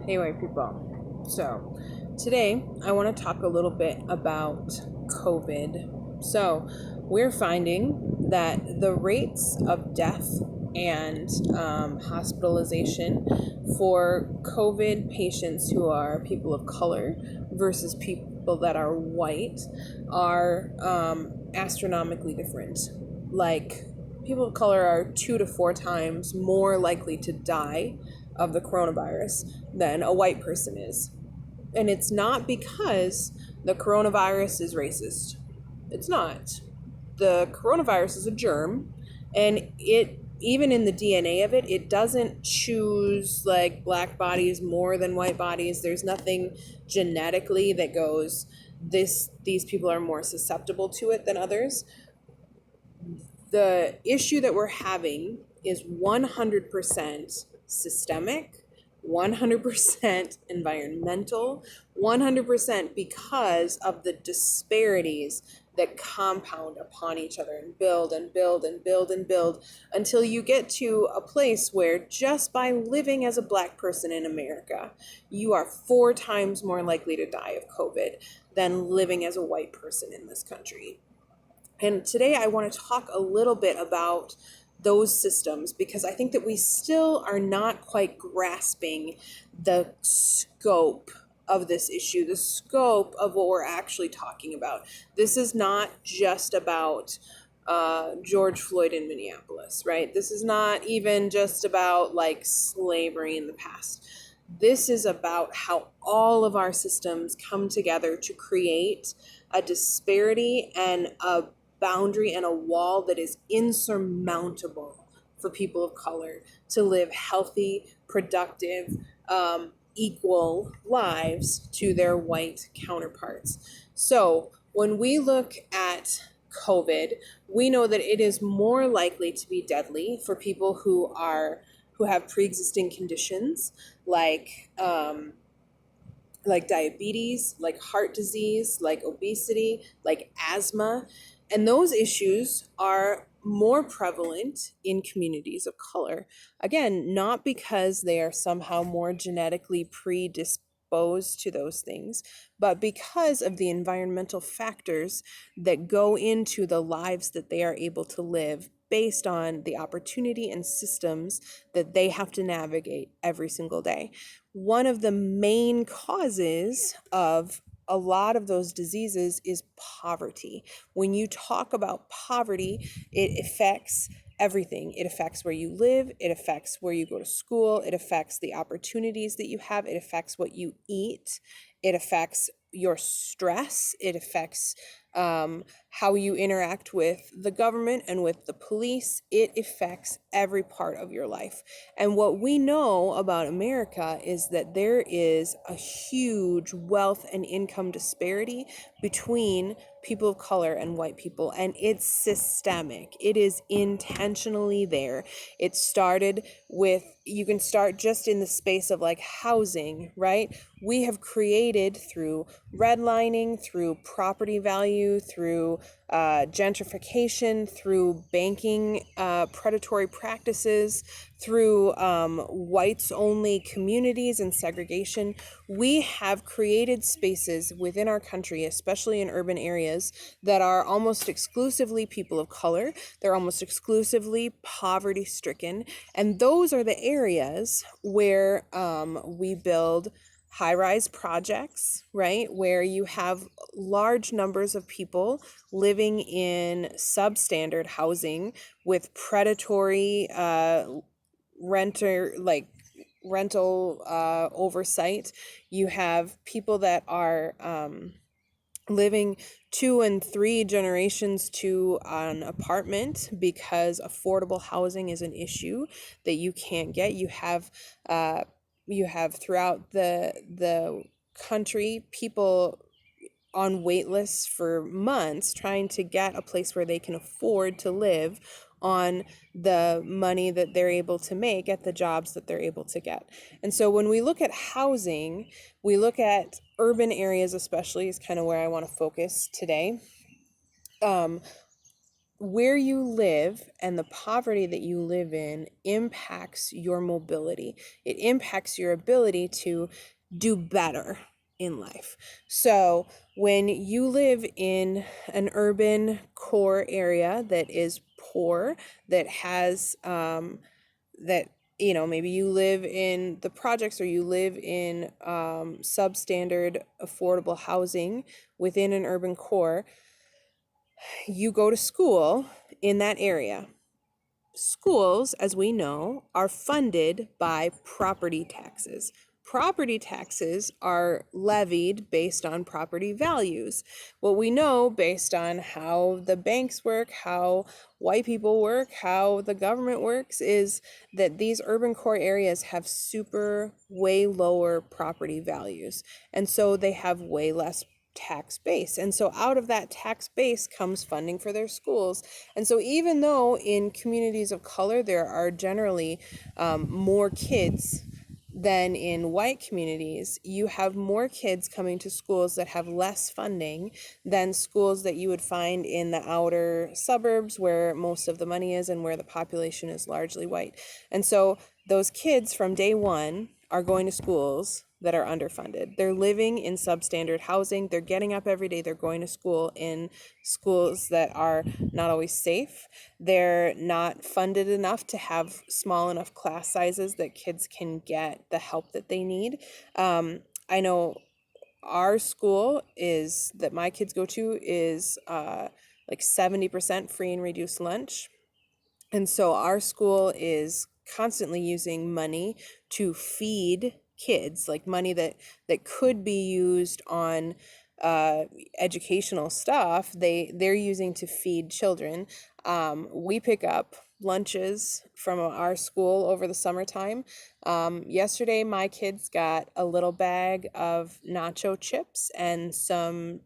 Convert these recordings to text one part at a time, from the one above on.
Hey, white people. So, today I want to talk a little bit about COVID. So, we're finding that the rates of death and hospitalization for COVID patients who are people of color versus people that are white are astronomically different. Like, people of color are 2 to 4 times more likely to die of the coronavirus than a white person is. And it's not because the coronavirus is racist. It's not. The coronavirus is a germ, and it, even in the DNA of it, it doesn't choose like black bodies more than white bodies. There's nothing genetically that goes these people are more susceptible to it than others. The issue that we're having is 100% systemic, 100% environmental, 100% because of the disparities that compound upon each other and build and build and build and build until you get to a place where just by living as a black person in America, you are 4 times more likely to die of COVID than living as a white person in this country. And today I want to talk a little bit about those systems because I think that we still are not quite grasping the scope of this issue, the scope of what we're actually talking about. This is not just about George Floyd in Minneapolis, right? This is not even just about like slavery in the past. This is about how all of our systems come together to create a disparity and a boundary and a wall that is insurmountable for people of color to live healthy, productive, equal lives to their white counterparts. So when we look at COVID, we know that it is more likely to be deadly for people who have pre-existing conditions like diabetes, like heart disease, like obesity, like asthma. And those issues are more prevalent in communities of color. Again, not because they are somehow more genetically predisposed to those things, but because of the environmental factors that go into the lives that they are able to live based on the opportunity and systems that they have to navigate every single day. One of the main causes of a lot of those diseases is poverty. When you talk about poverty, it affects everything. It affects where you live, it affects where you go to school, it affects the opportunities that you have, it affects what you eat, it affects your stress, it affects how you interact with the government and with the police. It affects every part of your life. And what we know about America is that there is a huge wealth and income disparity between people of color and white people, and it's systemic. It is intentionally there. It started with, you can start just in the space of like housing, right? We have created through redlining, through property value, through gentrification, through banking predatory practices, through whites only communities and segregation. We have created spaces within our country, especially in urban areas, that are almost exclusively people of color. They're almost exclusively poverty stricken. And those are the areas where we build high-rise projects, right, where you have large numbers of people living in substandard housing with predatory rental oversight. You have people that are living 2 and 3 generations to an apartment because affordable housing is an issue that you can't get. You have throughout the country people on wait lists for months trying to get a place where they can afford to live on the money that they're able to make at the jobs that they're able to get. And so when we look at housing, we look at urban areas especially is kind of where I want to focus today. where you live and the poverty that you live in impacts your mobility. It impacts your ability to do better in life. So when you live in an urban core area that is poor, that has that maybe you live in the projects or you live in substandard affordable housing within an urban core, you go to school in that area. Schools, as we know, are funded by property taxes. Property taxes are levied based on property values. What we know based on how the banks work, how white people work, how the government works, is that these urban core areas have way lower property values. And so they have way less tax base. And so out of that tax base comes funding for their schools. And so even though in communities of color there are generally more kids than in white communities, you have more kids coming to schools that have less funding than schools that you would find in the outer suburbs where most of the money is and where the population is largely white. And so those kids from day one are going to schools that are underfunded. They're living in substandard housing. They're getting up every day. They're going to school in schools that are not always safe. They're not funded enough to have small enough class sizes that kids can get the help that they need. I know our school is that my kids go to is like 70% free and reduced lunch. And so our school is constantly using money to feed kids, like money that could be used on uh, educational stuff. They're using to feed children. We pick up lunches from our school over the summertime. Yesterday, my kids got a little bag of nacho chips and some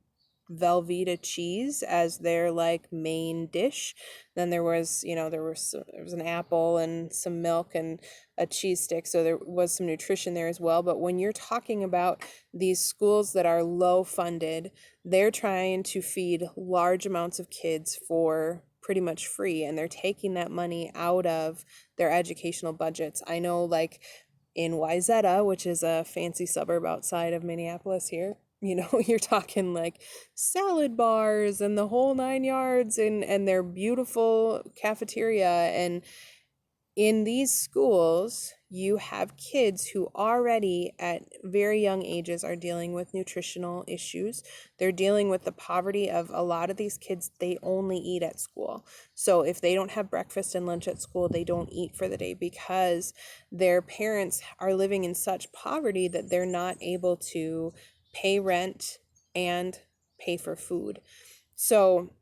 Velveeta cheese as their like main dish. Then there was, there was an apple and some milk and a cheese stick, so there was some nutrition there as well. But when you're talking about these schools that are low funded, they're trying to feed large amounts of kids for pretty much free, and they're taking that money out of their educational budgets. I know, like in Wyzetta, which is a fancy suburb outside of Minneapolis here, you're talking like salad bars and the whole nine yards, and their beautiful cafeteria. And in these schools, you have kids who already at very young ages are dealing with nutritional issues. They're dealing with the poverty of a lot of these kids. They only eat at school. So if they don't have breakfast and lunch at school, they don't eat for the day because their parents are living in such poverty that they're not able to pay rent and pay for food. So,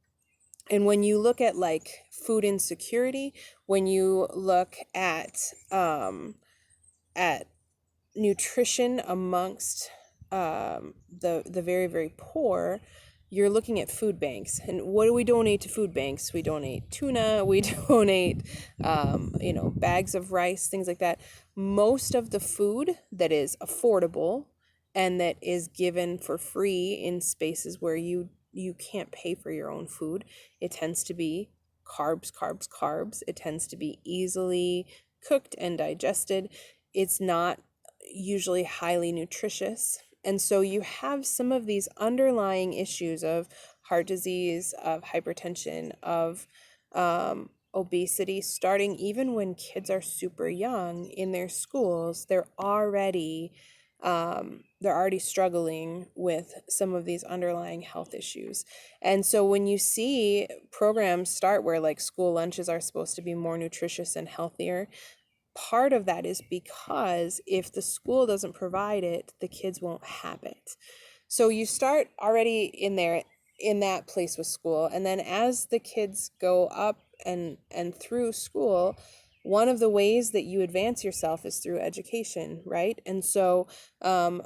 and when you look at like food insecurity, when you look at nutrition amongst the very, very poor, you're looking at food banks. And what do we donate to food banks? We donate tuna, we donate bags of rice, things like that. Most of the food that is affordable and that is given for free in spaces where you can't pay for your own food, it tends to be carbs, carbs, carbs. It tends to be easily cooked and digested. It's not usually highly nutritious. And so you have some of these underlying issues of heart disease, of hypertension, of obesity, starting even when kids are super young in their schools. They're already struggling with some of these underlying health issues. And so when you see programs start where like school lunches are supposed to be more nutritious and healthier, part of that is because if the school doesn't provide it, the kids won't have it. So you start already in that place with school, and then as the kids go up and through school, one of the ways that you advance yourself is through education, right? And so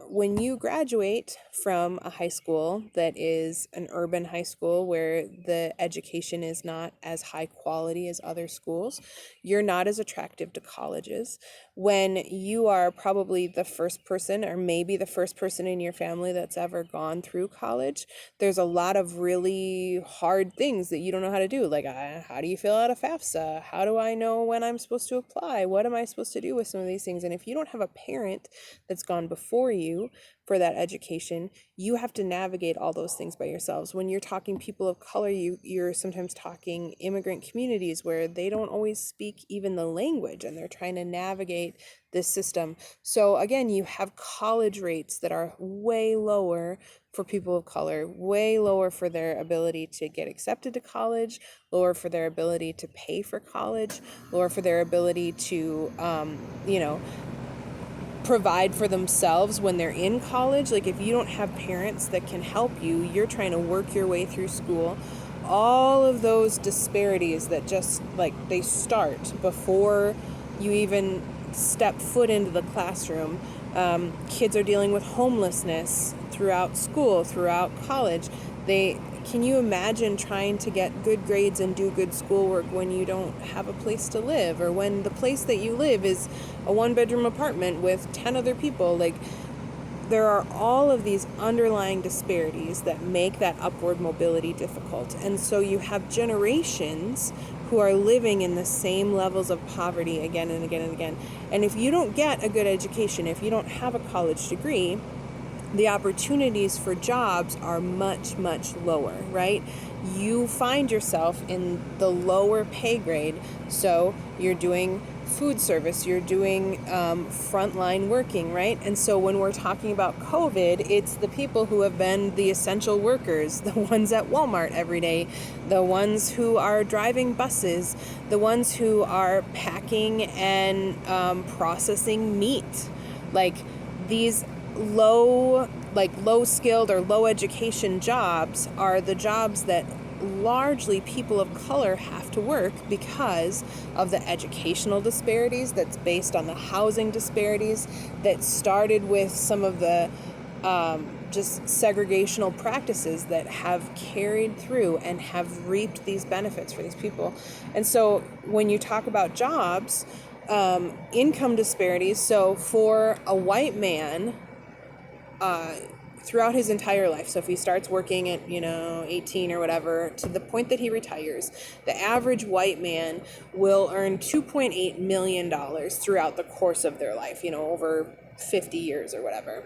when you graduate from a high school that is an urban high school where the education is not as high quality as other schools, you're not as attractive to colleges. When you are probably the first person, or maybe the first person in your family that's ever gone through college, there's a lot of really hard things that you don't know how to do. Like, how do you fill out a FAFSA? How do I know when I'm supposed to apply? What am I supposed to do with some of these things? And if you don't have a parent that's gone before you for that education, you have to navigate all those things by yourselves. When you're talking people of color, you're sometimes talking immigrant communities where they don't always speak even the language, and they're trying to navigate this system. So again, you have college rates that are way lower for people of color, way lower for their ability to get accepted to college, lower for their ability to pay for college, lower for their ability to, provide for themselves when they're in college. Like, if you don't have parents that can help you, you're trying to work your way through school. All of those disparities that just like they start before you even step foot into the classroom. Kids are dealing with homelessness throughout school, throughout college. Can you imagine trying to get good grades and do good schoolwork when you don't have a place to live, or when the place that you live is a one-bedroom apartment with 10 other people? Like, there are all of these underlying disparities that make that upward mobility difficult. And so you have generations who are living in the same levels of poverty again and again and again. And if you don't get a good education, if you don't have a college degree, the opportunities for jobs are much, much lower, right? You find yourself in the lower pay grade. So you're doing food service, you're doing frontline working, right? And so when we're talking about COVID, it's the people who have been the essential workers, the ones at Walmart every day, the ones who are driving buses, the ones who are packing and processing meat. Like, these low skilled or low education jobs are the jobs that largely people of color have to work because of the educational disparities that's based on the housing disparities that started with some of the just segregational practices that have carried through and have reaped these benefits for these people. And so when you talk about jobs, income disparities, so for a white man, throughout his entire life, so if he starts working at 18 or whatever to the point that he retires, the average white man will earn $2.8 million throughout the course of their life, over 50 years or whatever.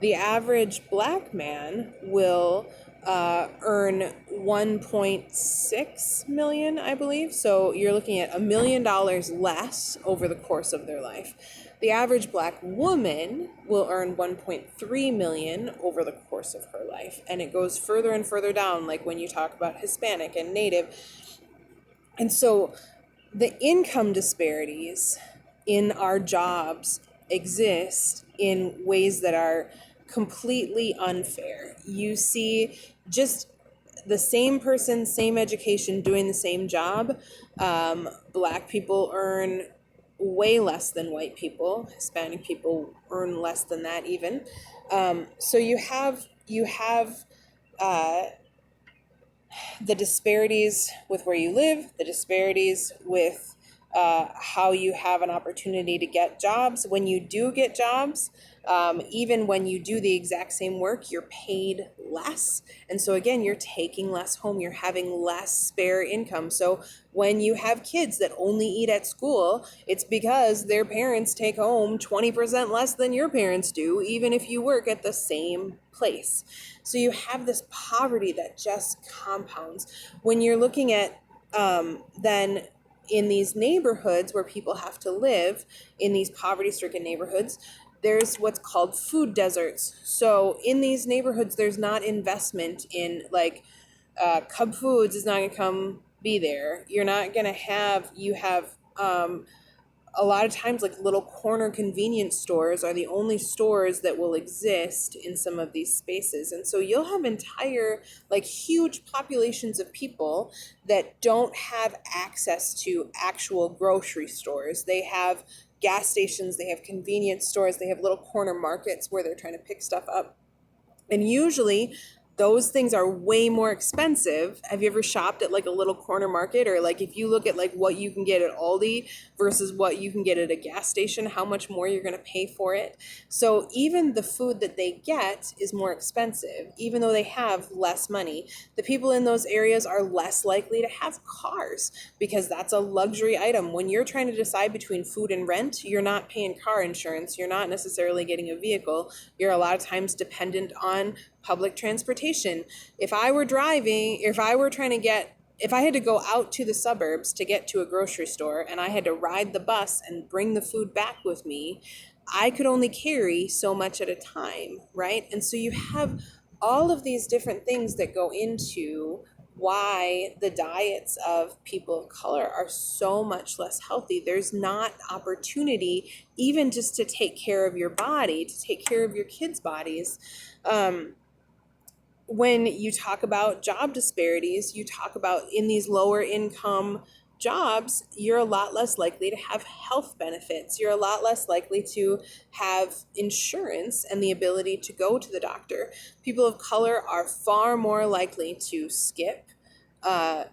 The average black man will earn 1.6 million, I believe. So you're looking at $1 million less over the course of their life. The average black woman will earn 1.3 million over the course of her life. And it goes further and further down, like when you talk about Hispanic and Native. And so the income disparities in our jobs exist in ways that are completely unfair. You see just the same person, same education, doing the same job. Black people earn way less than white people. Hispanic people earn less than that even. So you have the disparities with where you live, the disparities with how you have an opportunity to get jobs. When you do get jobs, even when you do the exact same work, you're paid less. And so again, you're taking less home, you're having less spare income. So when you have kids that only eat at school, it's because their parents take home 20% less than your parents do, even if you work at the same place. So you have this poverty that just compounds. When you're looking at then in these neighborhoods where people have to live, in these poverty-stricken neighborhoods, there's what's called food deserts. So in these neighborhoods, there's not investment in, like, Cub Foods is not going to come be there. You're not going to have, you have a lot of times like little corner convenience stores are the only stores that will exist in some of these spaces. And so you'll have entire like huge populations of people that don't have access to actual grocery stores. They have gas stations, they have convenience stores, they have little corner markets where they're trying to pick stuff up. And usually those things are way more expensive. Have you ever shopped at like a little corner market, or like if you look at like what you can get at Aldi versus what you can get at a gas station, how much more you're going to pay for it? So even the food that they get is more expensive, even though they have less money. The people in those areas are less likely to have cars because that's a luxury item. When you're trying to decide between food and rent, you're not paying car insurance. You're not necessarily getting a vehicle. You're a lot of times dependent on public transportation. If I were driving, if I were trying to get, if I had to go out to the suburbs to get to a grocery store and I had to ride the bus and bring the food back with me, I could only carry so much at a time, right? And so you have all of these different things that go into why the diets of people of color are so much less healthy. There's not opportunity even just to take care of your body, to take care of your kids' bodies. When you talk about job disparities, you talk about in these lower income jobs, you're a lot less likely to have health benefits. You're a lot less likely to have insurance and the ability to go to the doctor. People of color are far more likely to skip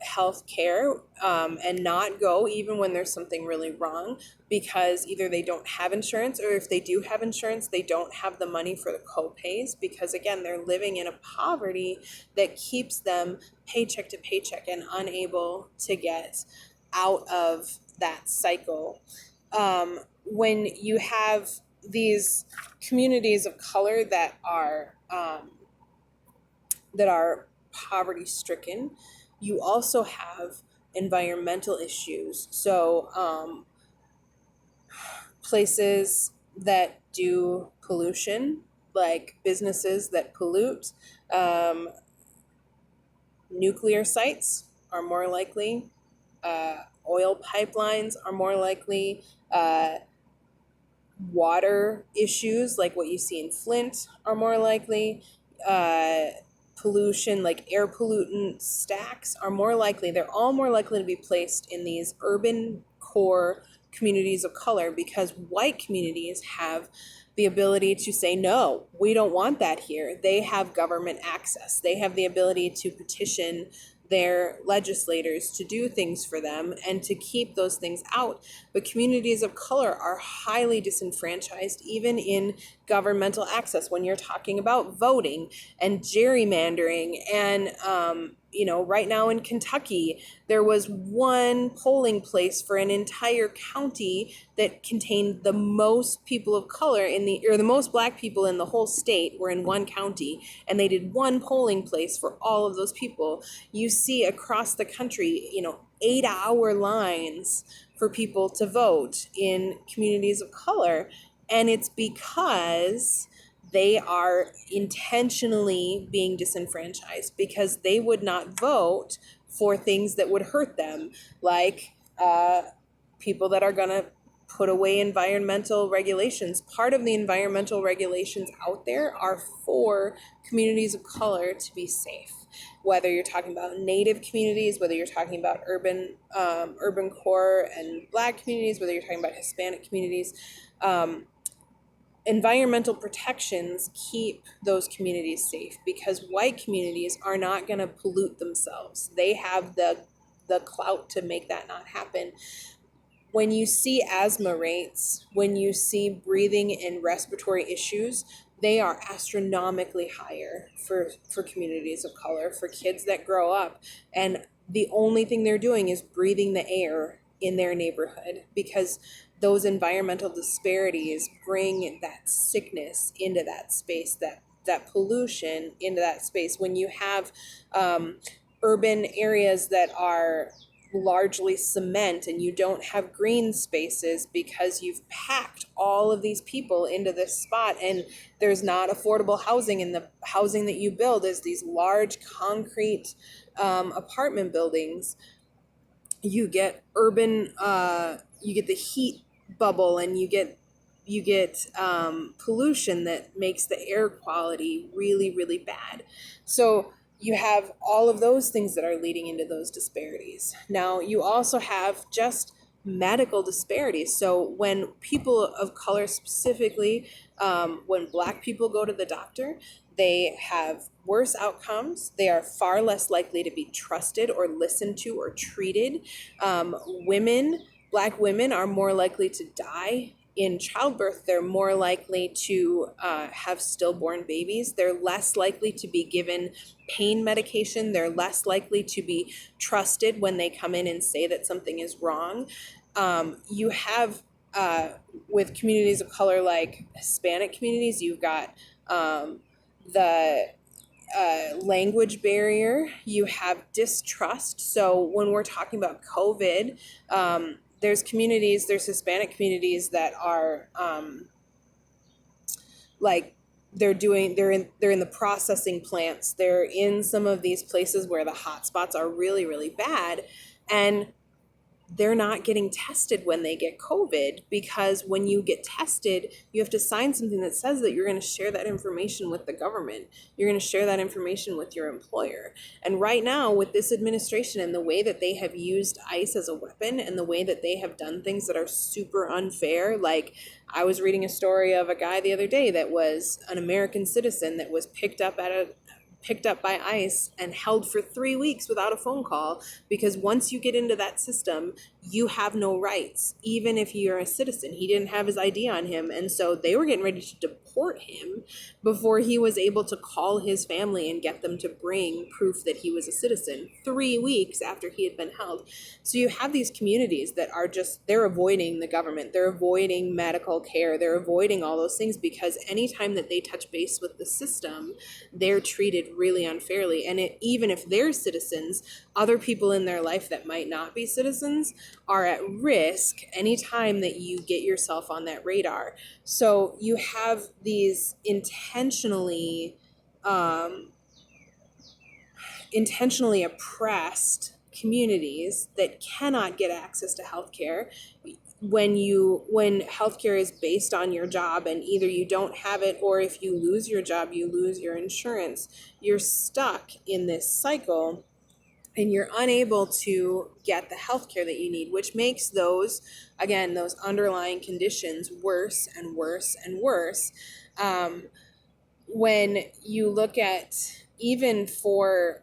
health care and not go even when there's something really wrong, because either they don't have insurance, or if they do have insurance, they don't have the money for the co-pays, because again, they're living in a poverty that keeps them paycheck to paycheck and unable to get out of that cycle. When you have these communities of color that are poverty stricken, you also have environmental issues. So places that do pollution, like businesses that pollute, um, nuclear sites are more likely, oil pipelines are more likely, water issues like what you see in Flint are more likely, uh, pollution like air pollutant stacks are more likely. They're all more likely to be placed in these urban core communities of color, because white communities have the ability to say, no, we don't want that here. They have government access. They have the ability to petition their legislators to do things for them and to keep those things out. But communities of color are highly disenfranchised, even in governmental access, when you're talking about voting and gerrymandering. And, right now in Kentucky, there was one polling place for an entire county that contained the most people of color or the most black people in the whole state were in one county, and they did one polling place for all of those people. You see across the country, 8-hour lines for people to vote in communities of color. And it's because they are intentionally being disenfranchised, because they would not vote for things that would hurt them, like people that are going to put away environmental regulations. Part of the environmental regulations out there are for communities of color to be safe. Whether you're talking about Native communities, whether you're talking about urban core and Black communities, whether you're talking about Hispanic communities, environmental protections keep those communities safe, because white communities are not going to pollute themselves. They have the clout to make that not happen. When you see asthma rates, when you see breathing and respiratory issues, they are astronomically higher for communities of color, for kids that grow up. And the only thing they're doing is breathing the air in their neighborhood, because those environmental disparities bring that sickness into that space, that pollution into that space. When you have urban areas that are largely cement and you don't have green spaces because you've packed all of these people into this spot, and there's not affordable housing, and the housing that you build is these large concrete apartment buildings, you get the heat bubble, and you get pollution that makes the air quality really, really bad. So you have all of those things that are leading into those disparities. Now, you also have just medical disparities. So when people of color, specifically, when Black people go to the doctor, they have worse outcomes. They are far less likely to be trusted or listened to or treated. Women, Black women, are more likely to die in childbirth. They're more likely to have stillborn babies. They're less likely to be given pain medication. They're less likely to be trusted when they come in and say that something is wrong. You have, uh, with communities of color like Hispanic communities, you've got the language barrier, you have distrust. So when we're talking about COVID, there's Hispanic communities that are like they're in the processing plants. They're in some of these places where the hot spots are really, really bad, and they're not getting tested when they get COVID, because when you get tested, you have to sign something that says that you're going to share that information with the government. You're going to share that information with your employer. And right now, with this administration and the way that they have used ICE as a weapon and the way that they have done things that are super unfair, like I was reading a story of a guy the other day that was an American citizen that was picked up by ICE and held for 3 weeks without a phone call, because once you get into that system, you have no rights, even if you're a citizen. He didn't have his ID on him, and so they were getting ready to deport him before he was able to call his family and get them to bring proof that he was a citizen 3 weeks after he had been held. So you have these communities that are just, they're avoiding the government, they're avoiding medical care, they're avoiding all those things, because anytime that they touch base with the system, they're treated really unfairly. And even if they're citizens, other people in their life that might not be citizens are at risk anytime that you get yourself on that radar. So you have these intentionally oppressed communities that cannot get access to healthcare. When healthcare is based on your job, and either you don't have it, or if you lose your job, you lose your insurance, you're stuck in this cycle and you're unable to get the healthcare that you need, which makes those underlying conditions worse and worse and worse. Um, when you look at, even for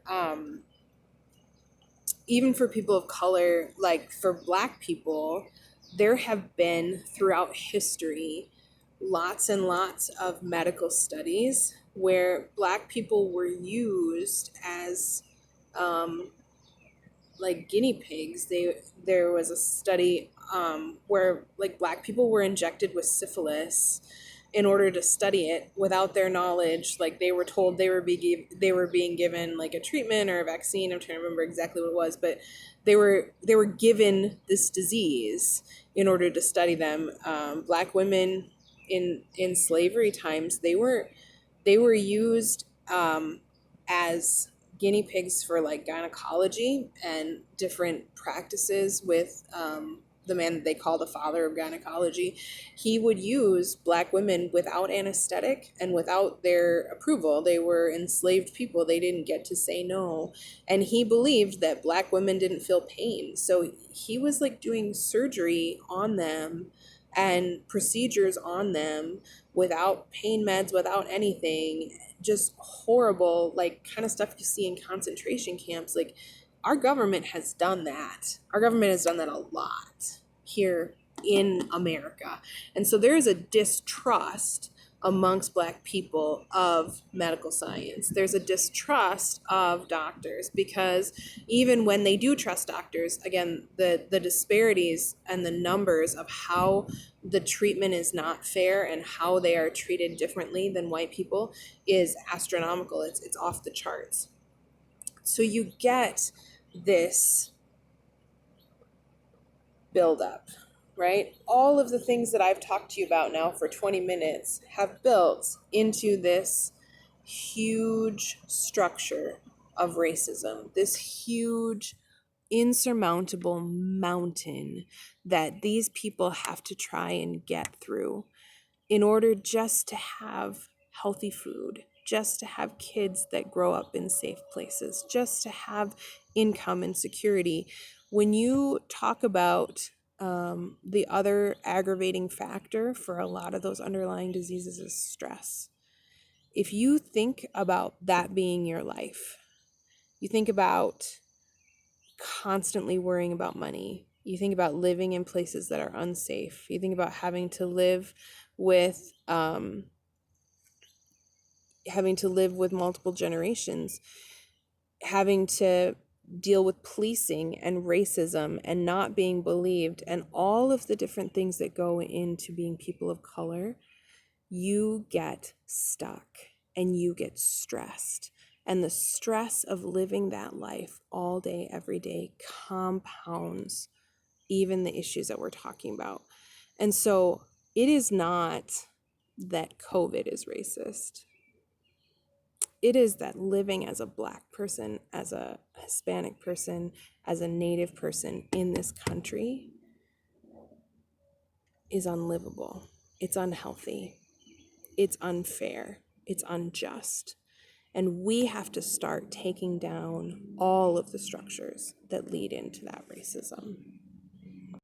people of color, like for Black people, there have been throughout history lots and lots of medical studies where Black people were used as like guinea pigs. There was a study where like Black people were injected with syphilis in order to study it without their knowledge. Like they were told they were being given like a treatment or a vaccine. I'm trying to remember exactly what it was, but they were given this disease in order to study them. Black women in slavery times, they were used as guinea pigs for like gynecology and different practices with the man that they call the father of gynecology. He would use Black women without anesthetic and without their approval. They were enslaved people. They didn't get to say no. And he believed that Black women didn't feel pain. So he was like doing surgery on them and procedures on them without pain meds, without anything. Just horrible, like kind of stuff you see in concentration camps. Like our government has done that. Our government has done that a lot here in America. And so there is a distrust amongst Black people of medical science. There's a distrust of doctors, because even when they do trust doctors, again, the disparities and the numbers of how the treatment is not fair and how they are treated differently than white people is astronomical. It's off the charts. So you get this buildup, right? All of the things that I've talked to you about now for 20 minutes have built into this huge structure of racism, this huge insurmountable mountain that these people have to try and get through in order just to have healthy food, just to have kids that grow up in safe places, just to have income and security. When you talk about the other aggravating factor for a lot of those underlying diseases is stress. If you think about that being your life, you think about constantly worrying about money. You think about living in places that are unsafe. You think about with um, having to live with multiple generations, having to deal with policing and racism and not being believed, and all of the different things that go into being people of color. You get stuck and you get stressed. And the stress of living that life all day, every day compounds even the issues that we're talking about. And so it is not that COVID is racist. It is that living as a Black person, as a Hispanic person, as a Native person in this country is unlivable. It's unhealthy. It's unfair. It's unjust. And we have to start taking down all of the structures that lead into that racism.